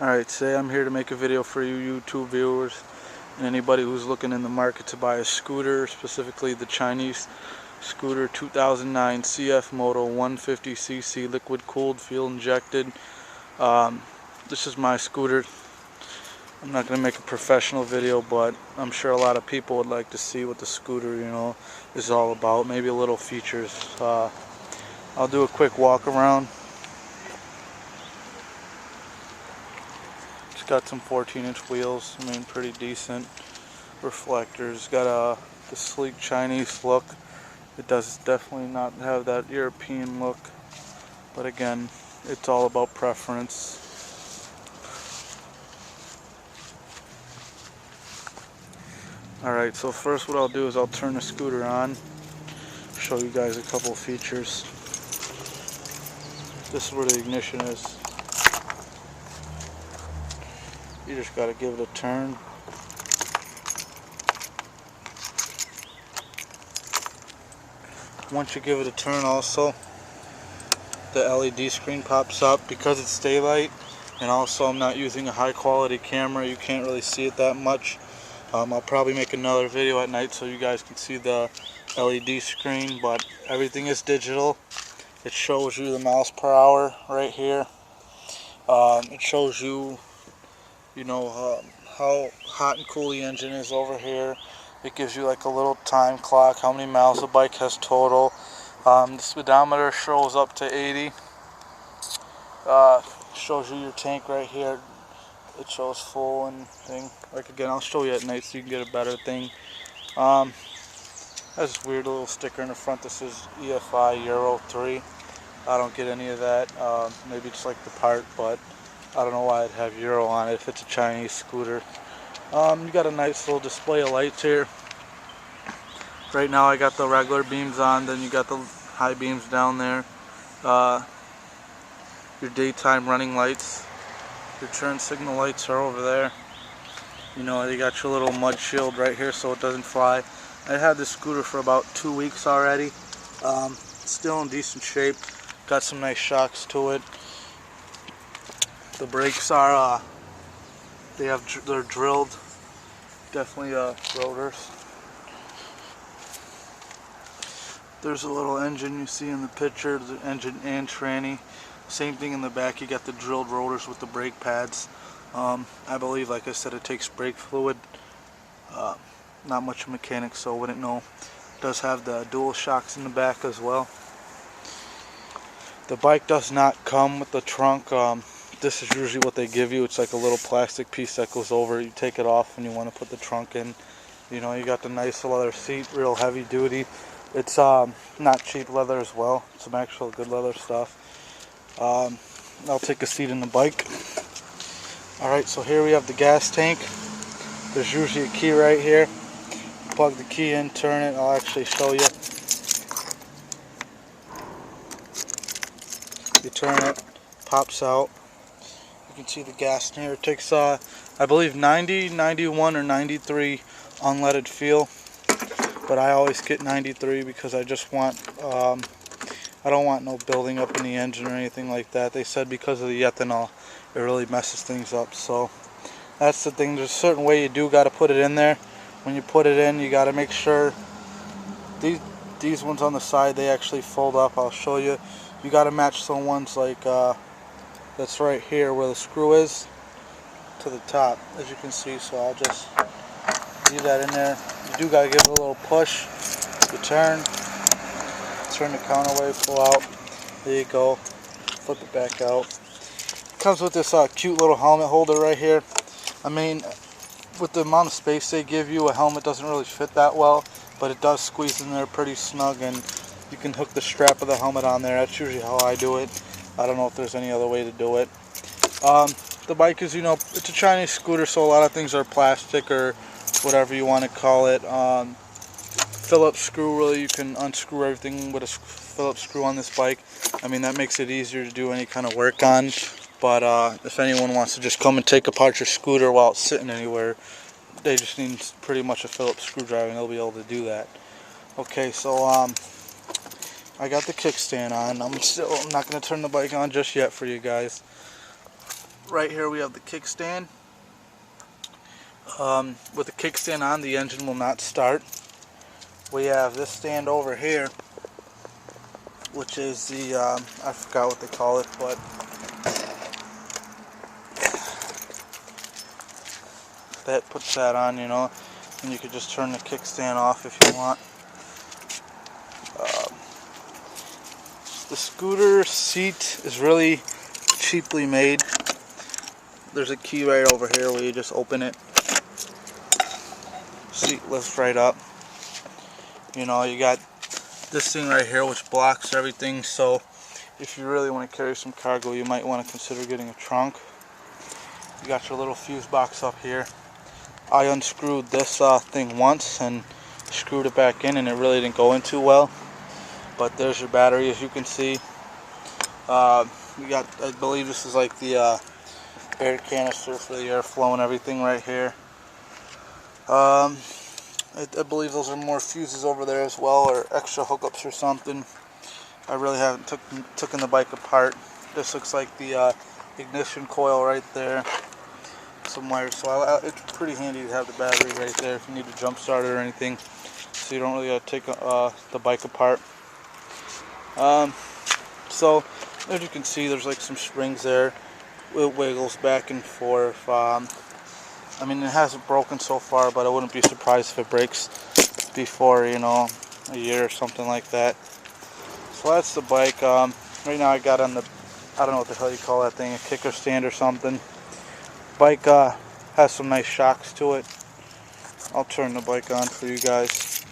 Alright, today I'm here to make a video for you YouTube viewers and anybody who's looking in the market to buy a scooter, specifically the Chinese scooter 2009 CF MOTO 150cc liquid cooled fuel injected. This is my scooter. I'm not going to make a professional video, but I'm sure a lot of people would like to see what the scooter, is all about. Maybe a little features. I'll do a quick walk around. It's got some 14-inch wheels, pretty decent. Reflectors, got the sleek Chinese look. It does definitely not have that European look, but again, it's all about preference. Alright, so first what I'll do is I'll turn the scooter on, show you guys a couple features. This is where the ignition is. You just gotta give it a turn. Once you give it a turn also, the LED screen pops up. Because it's daylight and also I'm not using a high quality camera, you can't really see it that much. I'll probably make another video at night so you guys can see the LED screen, but everything is digital. It shows you the miles per hour right here. It shows you, how hot and cool the engine is over here. It gives you like a little time clock, how many miles the bike has total. The speedometer shows up to 80. Shows you your tank right here. It shows full and thing. Like again, I'll show you at night so you can get a better thing. Has this weird little sticker in the front that says EFI Euro 3. I don't get any of that. Maybe it's like the part, but I don't know why it'd have Euro on it if it's a Chinese scooter. You got a nice little display of lights here. Right now I got the regular beams on, then you got the high beams down there. Your daytime running lights. Your turn signal lights are over there. You got your little mud shield right here so it doesn't fly. I had this scooter for about 2 weeks already. Still in decent shape. Got some nice shocks to it. The brakes are they're drilled. Definitely rotors. There's a little engine you see in the picture, the engine and tranny. Same thing in the back, you got the drilled rotors with the brake pads. I believe, like I said, it takes brake fluid. Not much mechanics, so I wouldn't know. It does have the dual shocks in the back as well. The bike does not come with the trunk. This is usually what they give you. It's like a little plastic piece that goes over. You take it off when you want to put the trunk in. You got the nice leather seat, real heavy duty. It's not cheap leather as well. Some actual good leather stuff. I'll take a seat in the bike. Alright, so here we have the gas tank. There's usually a key right here. Plug the key in, turn it. I'll actually show you. You turn it, pops out. You can see the gas in here. It takes, I believe, 90, 91, or 93 unleaded fuel. But I always get 93 because I just want, I don't want no building up in the engine or anything like that. They said because of the ethanol, it really messes things up. So that's the thing. There's a certain way you do got to put it in there. When you put it in, you got to make sure these ones on the side, they actually fold up. I'll show you. You got to match some ones like that's right here where the screw is to the top, as you can see. So I'll just leave that in there. You do got to give it a little push. You turn the counterweight, pull out. There you go. Flip it back out. Comes with this cute little helmet holder right here. With the amount of space they give you, a helmet doesn't really fit that well, but it does squeeze in there pretty snug, and you can hook the strap of the helmet on there. That's usually how I do it. I don't know if there's any other way to do it. The bike is, it's a Chinese scooter, so a lot of things are plastic or whatever you want to call it. Phillips screw, really, you can unscrew everything with a Phillips screw on this bike. That makes it easier to do any kind of work on. But if anyone wants to just come and take apart your scooter while it's sitting anywhere, they just need pretty much a Phillips screwdriver and they'll be able to do that. Okay, so I got the kickstand on. I'm not going to turn the bike on just yet for you guys. right here we have the kickstand. With the kickstand on, the engine will not start. We have this stand over here, which is the, I forgot what they call it, but that puts that on, you know, and you could just turn the kickstand off if you want. The scooter seat is really cheaply made. There's a key right over here where you just open it. Seat lifts right up. You know, you got this thing right here which blocks everything, so if you really want to carry some cargo, you might want to consider getting a trunk. You got your little fuse box up here. I unscrewed this thing once and screwed it back in, and it really didn't go in too well. But there's your battery, as you can see. We got, I believe this is like the air canister for the airflow and everything right here. I believe those are more fuses over there as well, or extra hookups or something. I really haven't taken the bike apart. This looks like the ignition coil right there. Some wires, so it's pretty handy to have the battery right there if you need to jump start it or anything, so you don't really got to take the bike apart. So as you can see, there's like some springs there. It wiggles back and forth. I mean, it hasn't broken so far, but I wouldn't be surprised if it breaks before, you know, a year or something like that. So that's the bike. Right now I got on the, I don't know what the hell you call that thing, a kicker stand or something. Bike has some nice shocks to it. I'll turn the bike on for you guys.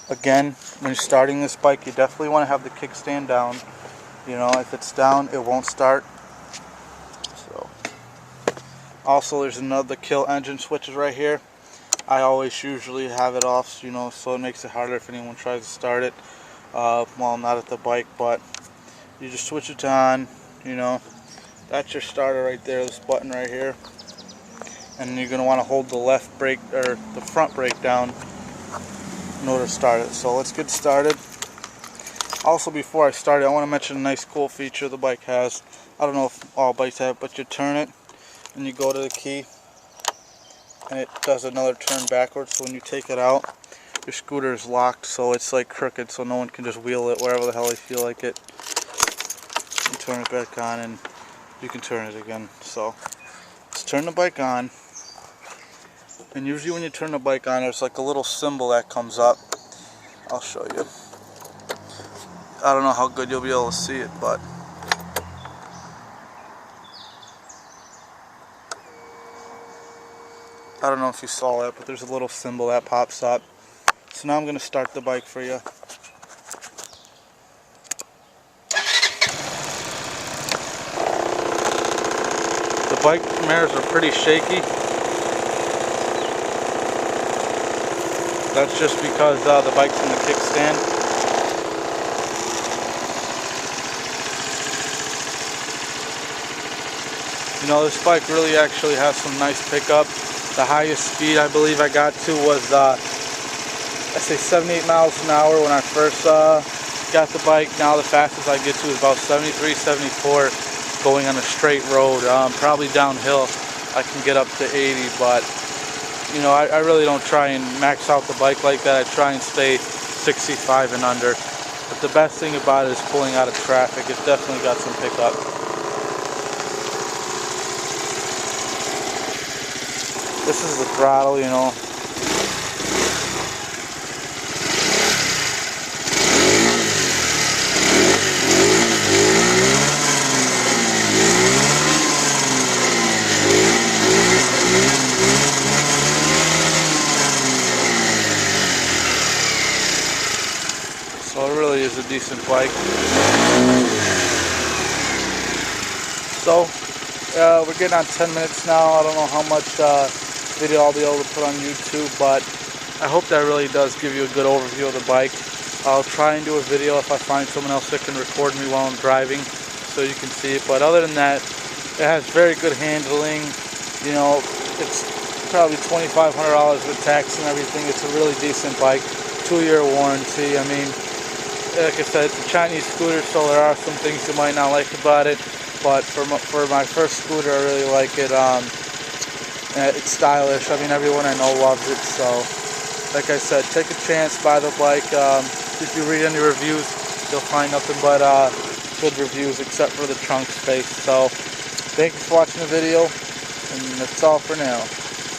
Again, when you're starting this bike, you definitely want to have the kickstand down. You know, if it's down, it won't start. So, also there's another kill engine switches right here. I always usually have it off, you know, so it makes it harder if anyone tries to start it while I'm not at the bike. But you just switch it to on, you know. That's your starter right there, this button right here. And you're going to want to hold the left brake, or the front brake down in order to start it. So let's get started. Also, before I start it, I want to mention a nice cool feature the bike has. I don't know if all bikes have, but you turn it and you go to the key and it does another turn backwards. So when you take it out, your scooter is locked, so it's like crooked, so no one can just wheel it wherever the hell they feel like it. You turn it back on and you can turn it again. So let's turn the bike on. And usually when you turn the bike on, there's like a little symbol that comes up. I'll show you. I don't know how good you'll be able to see it, but I don't know if you saw that, but there's a little symbol that pops up. So now I'm going to start the bike for you. The bike mirrors are pretty shaky. That's just because the bike's in the kickstand. You know, this bike really actually has some nice pickup. The highest speed I believe I got to was, I say 78 miles an hour when I first got the bike. Now the fastest I get to is about 73, 74 going on a straight road. Probably downhill I can get up to 80, but you know, I really don't try and max out the bike like that. I try and stay 65 and under. But the best thing about it is pulling out of traffic. It's definitely got some pickup. This is the throttle, you know. So it really is a decent bike. So we're getting on 10 minutes now. I don't know how much video I'll be able to put on YouTube, but I hope that really does give you a good overview of the bike. I'll try and do a video if I find someone else that can record me while I'm driving so you can see it. But other than that, it has very good handling. You know, it's probably $2,500 with tax and everything. It's a really decent bike. 2-year warranty. I mean, like I said, it's a Chinese scooter, so there are some things you might not like about it. But for my first scooter, I really like it. It's stylish. I mean, everyone I know loves it. So, like I said, take a chance, buy the bike. If you read any reviews, you'll find nothing but good reviews, except for the trunk space. So, thank you for watching the video, and that's all for now.